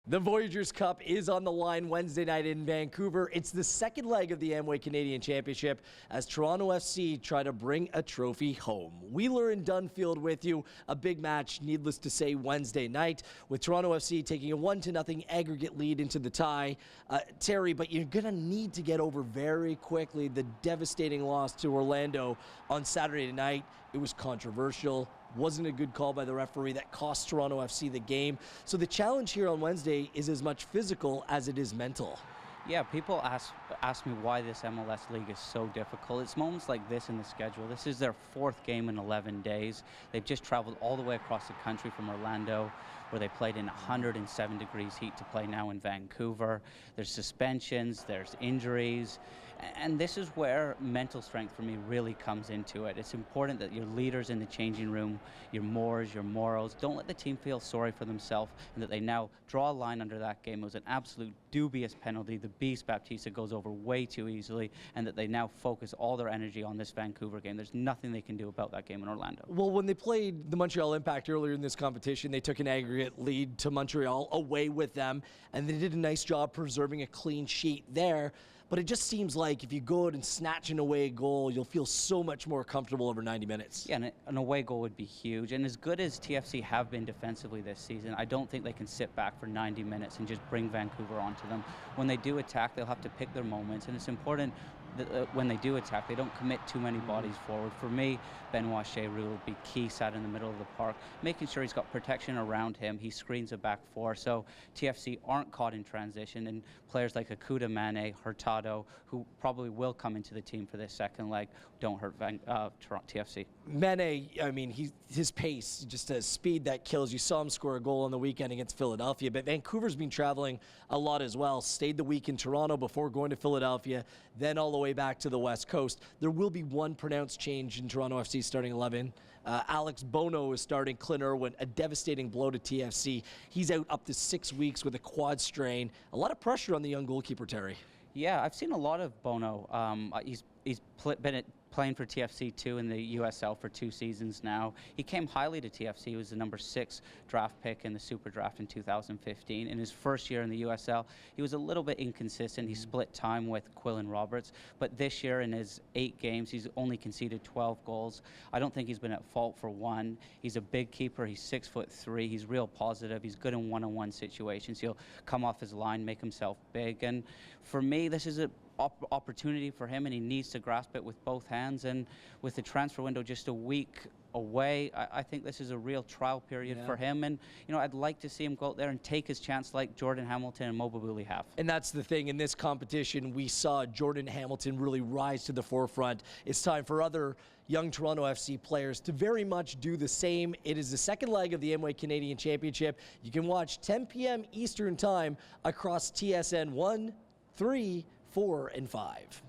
The Voyageurs Cup is on the line Wednesday night in Vancouver. It's the second leg of the Amway Canadian Championship as Toronto FC try to bring a trophy home. Wheeler and Dunfield with you. A big match, needless to say, Wednesday night with Toronto FC taking a 1-0 aggregate lead into the tie. Terry, but you're going to need to get over very quickly the devastating loss to Orlando on Saturday night. It was controversial. Wasn't a good call by the referee that cost Toronto FC the game. So the challenge here on Wednesday is as much physical as it is mental. Yeah, people ask me why this MLS league is so difficult. It's moments like this in the schedule. This is their fourth game in 11 days. They've just traveled all the way across the country from Orlando, where they played in 107 degrees heat, to play now in Vancouver. There's suspensions, there's injuries, and this is where mental strength for me really comes into it. It's important that your leaders in the changing room, your Moores, your Moros, don't let the team feel sorry for themselves, and that they now draw a line under that game. It was an absolute dubious penalty. The Beast Baptista goes over way too easily, and that they now focus all their energy on this Vancouver game. There's nothing they can do about that game in Orlando. Well, when they played the Montreal Impact earlier in this competition, they took an aggregate lead to Montreal away with them, and they did a nice job preserving a clean sheet there. But it just seems like if you go out and snatch an away goal, you'll feel so much more comfortable over 90 minutes. Yeah, and an away goal would be huge. And as good as TFC have been defensively this season, I don't think they can sit back for 90 minutes and just bring Vancouver onto them. When they do attack, they'll have to pick their moments, and it's important that when they do attack, they don't commit too many bodies forward. For me, Benoit Cheroux will be key, sat in the middle of the park, making sure he's got protection around him. He screens a back four, so TFC aren't caught in transition, and players like Akuda Mane, Hurtado, who probably will come into the team for this second leg, don't hurt TFC. Mane, I mean, his pace, just a speed that kills. You saw him score a goal on the weekend against Philadelphia, but Vancouver's been traveling a lot as well. Stayed the week in Toronto before going to Philadelphia, then all the way back to the West Coast. There will be one pronounced change in Toronto FC's starting 11. Alex Bono is starting. Clint Irwin, a devastating blow to TFC. He's out up to 6 weeks with a quad strain. A lot of pressure on the young goalkeeper, Terry. Yeah, I've seen a lot of Bono. He's been playing for TFC too in the USL for 2 seasons now. He came highly to TFC. He was the number 6 draft pick in the Super Draft in 2015. In his first year in the USL, he was a little bit inconsistent. He split time with Quillen Roberts, but this year in his 8 games, he's only conceded 12 goals. I don't think he's been at fault for one. He's a big keeper. He's 6'3". He's real positive. He's good in one-on-one situations. He'll come off his line, make himself big, and for me, this is an opportunity for him, and he needs to grasp it with both hands. And with the transfer window just a week away, I think this is a real trial period for him, and I'd like to see him go out there and take his chance like Jordan Hamilton and Mo Babuli have. And that's the thing, in this competition we saw Jordan Hamilton really rise to the forefront. It's time for other young Toronto FC players to very much do the same. It is the second leg of the Amway Canadian Championship. You can watch 10 p.m. Eastern Time across TSN 1, 3, 4, and 5.